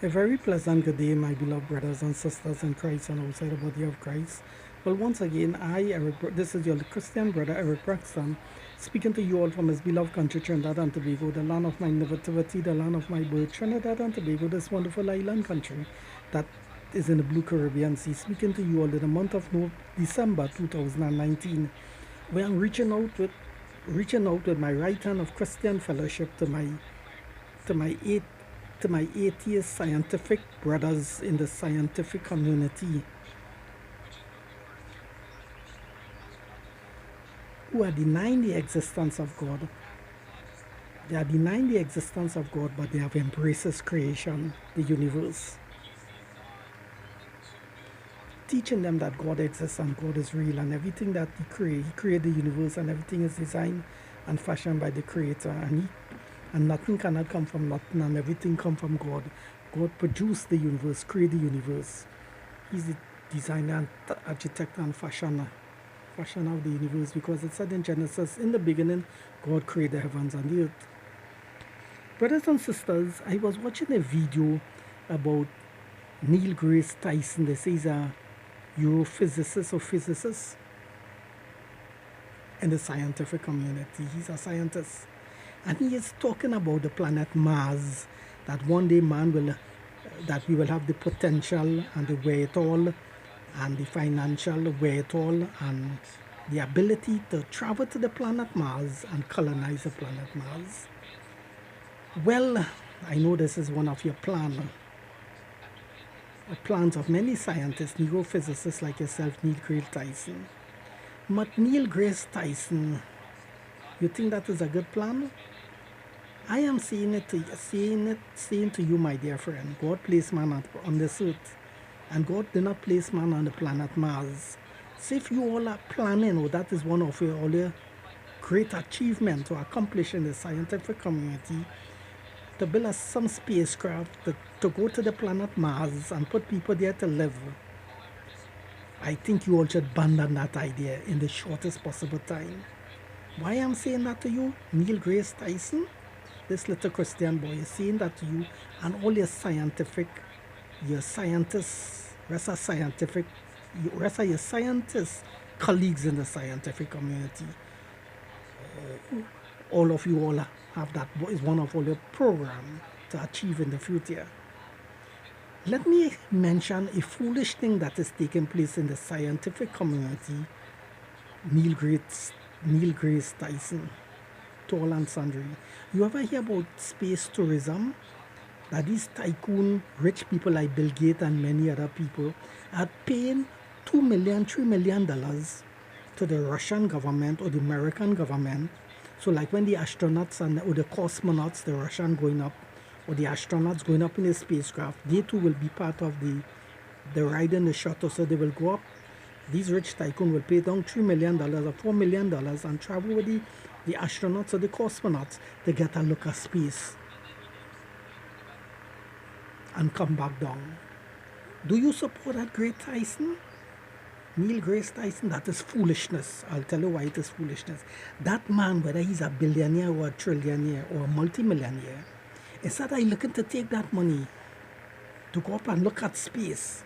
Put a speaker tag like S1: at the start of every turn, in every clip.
S1: A very pleasant good day, my beloved brothers and sisters in Christ and outside the body of Christ. Well, once again, this is your Christian brother, Eric Braxton, speaking to you all from his beloved country, Trinidad and Tobago, the land of my nativity, the land of my birth, Trinidad and Tobago, this wonderful island country that is in the blue Caribbean Sea, speaking to you all in the month of December 2019, where I'm reaching out with my right hand of Christian fellowship to my eight to my atheist scientific brothers in the scientific community who are denying the existence of God. They are denying the existence of God, but they have embraced His creation, the universe, teaching them that God exists and God is real and everything that He created the universe and everything is designed and fashioned by the Creator, and nothing cannot come from nothing and everything come from God. God produced the universe, created the universe. He's the designer and architect and fashioner of the universe, because it said in Genesis, in the beginning, God created the heavens and the earth. Brothers and sisters, I was watching a video about Neil deGrasse Tyson. They say he's a neurophysicist or physicist in the scientific community. He's a scientist. And he is talking about the planet Mars, that one day that we will have the potential and the wherewithal and the financial wherewithal and the ability to travel to the planet Mars and colonize the planet Mars. Well, I know this is one of your plans of many scientists, neurophysicists like yourself, Neil deGrasse Tyson. But Neil deGrasse Tyson, you think that is a good plan? I am saying to you, my dear friend, God placed man on this earth, and God did not place man on the planet Mars. So if you all are planning, or that is one of your great achievements to accomplish in the scientific community, to build some spacecraft to go to the planet Mars and put people there to live, I think you all should abandon that idea in the shortest possible time. Why I'm saying that to you, Neil deGrasse Tyson? This little Christian boy is saying that to you and all your scientists, rest of your scientists, colleagues in the scientific community. All of you all have that is one of all your program to achieve in the future. Let me mention a foolish thing that is taking place in the scientific community, Neil deGrasse Tyson. Tall and sundry. You ever hear about space tourism? That these tycoon rich people like Bill Gates and many other people are paying $2 million, $3 million to the Russian government or the American government. So like when the astronauts or the cosmonauts, the Russian going up, or the astronauts going up in a spacecraft, they too will be part of the ride in the shuttle. So they will go up. These rich tycoon will pay down $3 million or $4 million and travel with the astronauts or the cosmonauts to get a look at space and come back down. Do you support that great Tyson? Neil deGrasse Tyson? That is foolishness. I'll tell you why it is foolishness. That man, whether he's a billionaire or a trillionaire or a multimillionaire, instead of looking to take that money to go up and look at space,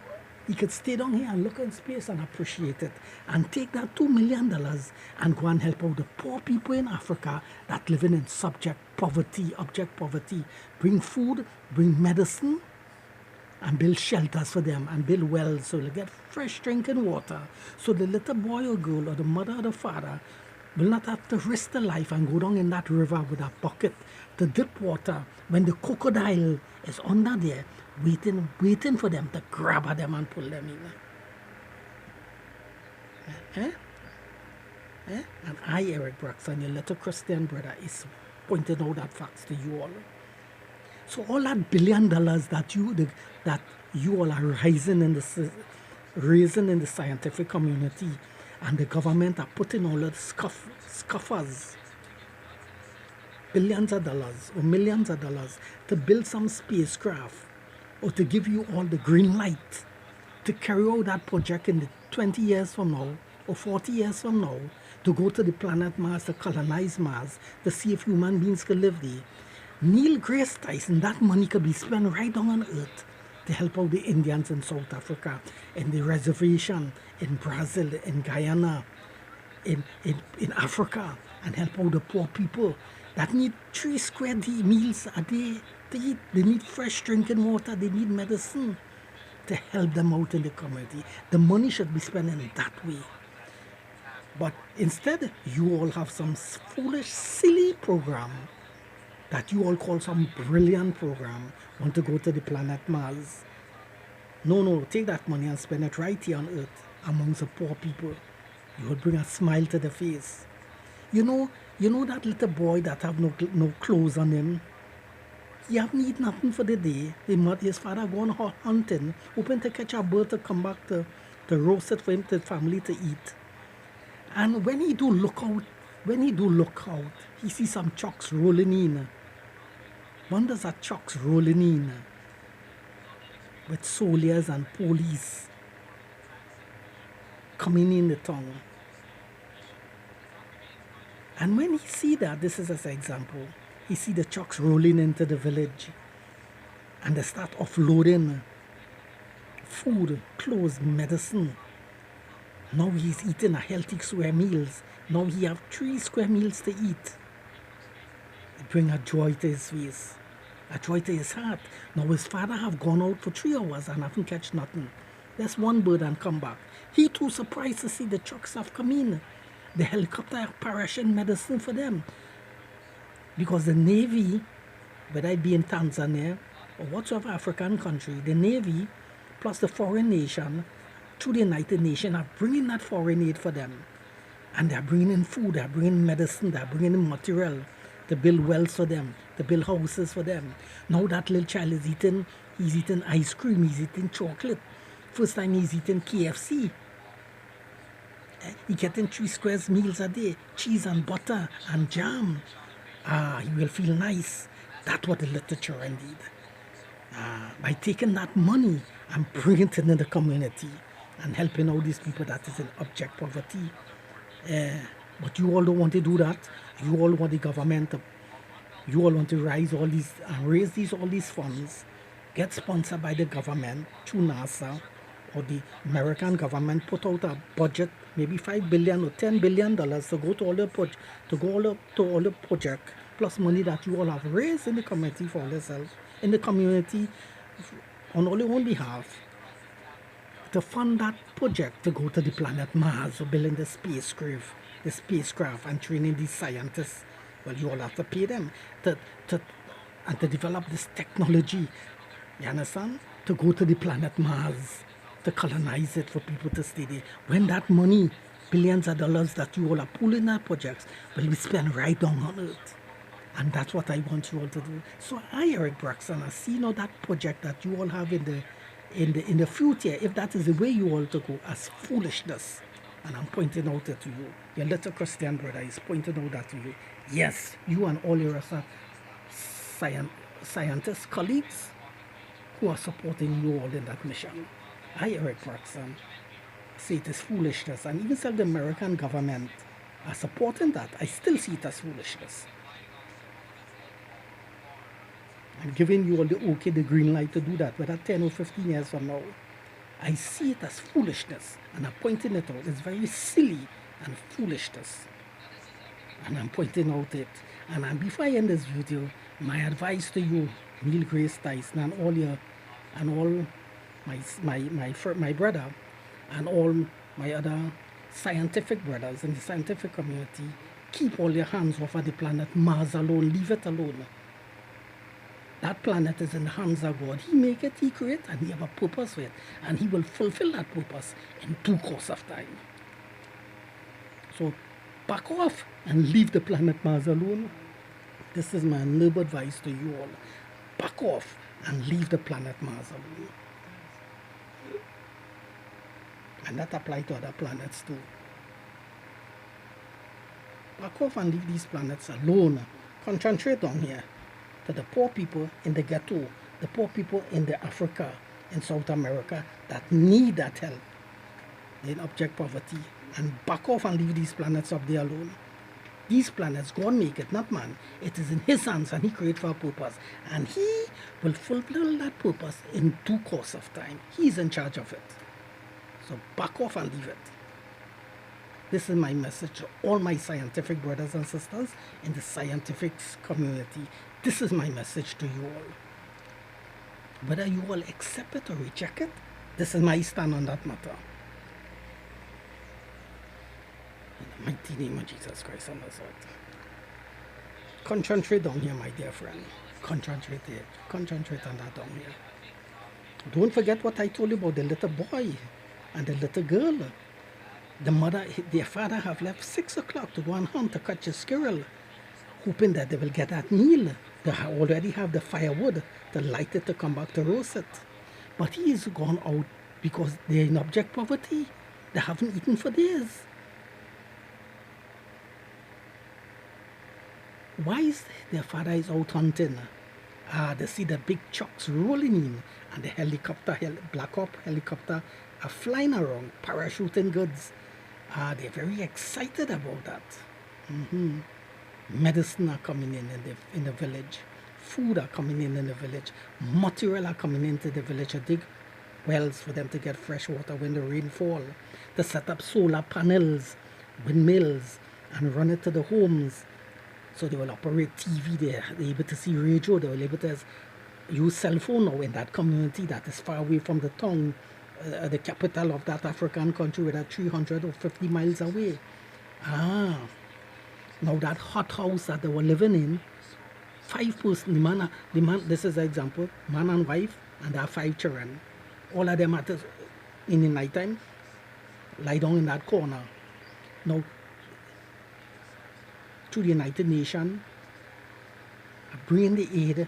S1: he could stay down here and look at space and appreciate it, and take that $2 million and go and help out the poor people in Africa that living in abject poverty. Bring food, bring medicine, and build shelters for them, and build wells so they get fresh drinking water, so the little boy or girl or the mother or the father will not have to risk their life and go down in that river with a bucket to dip water when the crocodile is under there waiting for them to grab at them and pull them in. And I, Eric Braxton, your little Christian brother, is pointing out that facts to you all. So all that $1 billion that you all are raising in the scientific community, and the government are putting all the scoffers, billions of dollars or millions of dollars to build some spacecraft, or to give you all the green light to carry out that project in the 20 years from now or 40 years from now, to go to the planet Mars, to colonize Mars, to see if human beings can live there. Neil deGrasse Tyson, that money could be spent right down on Earth to help out the Indians in South Africa, in the reservation, in Brazil, in Guyana, in Africa, and help out the poor people that need 3 square meals a day to eat. They need fresh drinking water, they need medicine to help them out in the community. The money should be spent in that way. But instead, you all have some foolish, silly program that you all call some brilliant program, want to go to the planet Mars. No, take that money and spend it right here on Earth amongst the poor people. You would bring a smile to the face. You know that little boy that have no clothes on him? He haven't eaten nothing for the day. His father gone hunting, hoping to catch a bird to come back to roast it for him, to the family to eat. And when he do look out, he sees some trucks rolling in. Wonders at trucks rolling in with soldiers and police coming in the town. And when he see that, this is as an example, he see the trucks rolling into the village and they start offloading food, clothes, medicine. Now he's eating a healthy square meals. Now he have 3 square meals to eat. It bring a joy to his face, a joy to his heart. Now his father have gone out for 3 hours and haven't catch nothing. There's one bird and come back. He too surprised to see the trucks have come in. The helicopter have paraching medicine for them. Because the Navy, whether it be in Tanzania or whatsoever African country, the Navy plus the foreign nation through the United Nations are bringing that foreign aid for them. And they're bringing in food, they're bringing medicine, they're bringing in material to build wells for them, to build houses for them. Now that little child is he's eating ice cream, he's eating chocolate. First time he's eating KFC. He getting 3 square meals a day, cheese and butter and jam. He will feel nice. That's what the literature indeed. By taking that money and bringing it into the community and helping all these people that is in abject poverty. But you all don't want to do that. You all want the government you all want to raise all these funds, get sponsored by the government through NASA or the American government, put out a budget, maybe $5 billion or $10 billion to go to all the project, plus money that you all have raised in the community for yourself, in the community on all your own behalf, to fund that project to go to the planet Mars, or building the spacecraft and training these scientists. Well, you all have to pay them to develop this technology, you understand, to go to the planet Mars, to colonize it for people to stay there. When that money, billions of dollars that you all are pulling that projects, will be spent right down on Earth. And that's what I want you all to do. So I, Eric Braxton, I see now that project that you all have in the future, if that is the way you all to go, as foolishness. And I'm pointing out that to you. Your little Christian brother is pointing out that to you. Yes, you and all your scientists, colleagues, who are supporting you all in that mission. I, Eric Braxton, say it is foolishness. And even if the American government are supporting that, I still see it as foolishness. I'm giving you all the green light to do that, whether 10 or 15 years from now. I see it as foolishness, and I'm pointing it out. It's very silly and foolishness. And I'm pointing out it. And before I end this video, my advice to you, Neil Grace Tyson, and all my brother, and all my other scientific brothers in the scientific community, keep all your hands off of the planet Mars alone. Leave it alone. That planet is in the hands of God. He make it, he create, and he have a purpose for it. And he will fulfill that purpose in due course of time. So back off and leave the planet Mars alone. This is my noble advice to you all. Back off and leave the planet Mars alone. And that applies to other planets too. Back off and leave these planets alone. Concentrate on here. To the poor people in the ghetto, the poor people in the Africa, in South America that need that help in abject poverty, and back off and leave these planets up there alone. These planets, God make it, not man. It is in his hands and he created for a purpose. And he will fulfill that purpose in due course of time. He's in charge of it. So back off and leave it. This is my message to all my scientific brothers and sisters in the scientific community. This is my message to you all. Whether you all accept it or reject it, this is my stand on that matter. In the mighty name of Jesus Christ on Nazareth. Concentrate down here, my dear friend. Concentrate here. Concentrate on that down here. Don't forget what I told you about the little boy and the little girl. The mother, their father have left 6 o'clock to go and hunt to catch a squirrel, hoping that they will get that meal. They already have the firewood to light it to come back to roast it. But he's gone out because they're in abject poverty. They haven't eaten for days. Why is their father is out hunting? They see the big trucks rolling in and the helicopter, Black Hawk helicopter are flying around, parachuting goods. They're very excited about that. Medicine are coming in the village. Food are coming in the village. Material are coming into the village to dig wells for them to get fresh water when the rain fall. To set up solar panels, windmills, and run it to the homes. So they will operate TV there. They're able to see radio. They will able to use cell phone now in that community that is far away from the town, the capital of that African country, where 300 or 50 miles away. Now that hot house that they were living in, 5 person, the man, this is an example, man and wife, and there are 5 children. All of them in the night time lie down in that corner. Now, to the United Nations, bringing the aid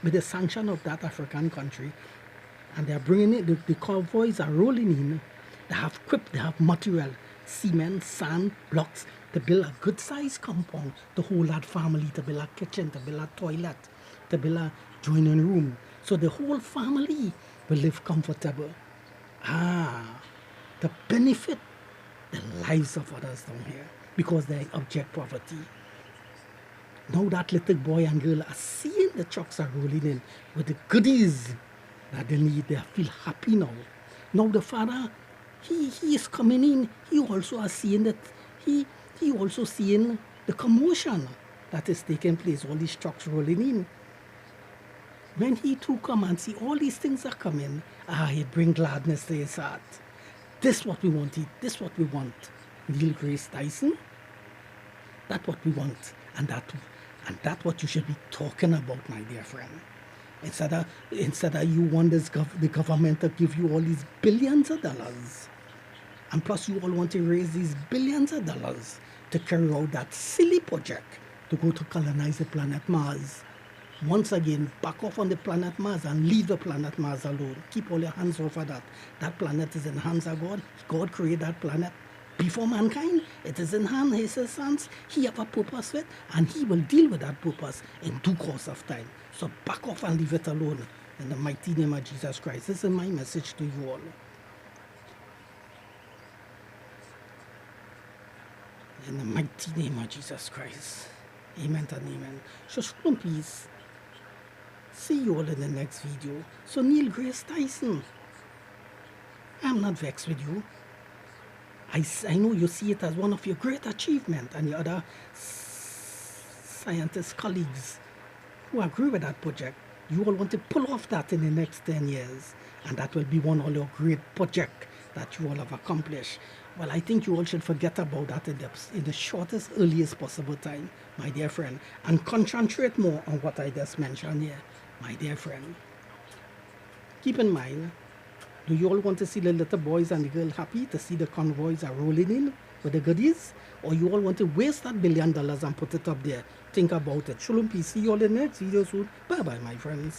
S1: with the sanction of that African country, and they're bringing it, the convoys are rolling in. They have equipped, they have material, cement, sand, blocks, to build a good sized compound to hold that family, to build a kitchen, to build a toilet, to build a joining room. So the whole family will live comfortable. To benefit the lives of others down here because they're in abject poverty. Now that little boy and girl are seeing the trucks are rolling in with the goodies that they need. They feel happy now. Now the father, he is coming in. He also is seeing that he also seeing the commotion that is taking place. All these trucks rolling in. When he too come and see all these things are coming, it bring gladness to his heart. This is what we want. This is what we want. Neil Grace Tyson. That's what we want. And that's what you should be talking about, my dear friend. Instead of you want the government to give you all these billions of dollars. And plus you all want to raise these billions of dollars to carry out that silly project to go to colonize the planet Mars. Once again, back off on the planet Mars and leave the planet Mars alone. Keep all your hands off of that. That planet is in the hands of God. God created that planet before mankind. It is in his hands. He have a purpose with, and he will deal with that purpose in due course of time. So back off and leave it alone. In the mighty name of Jesus Christ. This is my message to you all. In the mighty name of Jesus Christ. Amen and amen. So shalom, peace. See you all in the next video. So Neil Grace Tyson, I'm not vexed with you. I know you see it as one of your great achievements, and your other scientist colleagues who agree with that project. You all want to pull off that in the next 10 years, and that will be one of your great project that you all have accomplished. Well, I think you all should forget about that in the shortest, earliest possible time, my dear friend, and concentrate more on what I just mentioned here, my dear friend. Keep in mind, do you all want to see the little boys and the girl happy to see the convoys are rolling in with the goodies? Or you all want to waste that $1 billion and put it up there? Think about it. Shalom, peace. See you all in the next video soon. Bye-bye, my friends.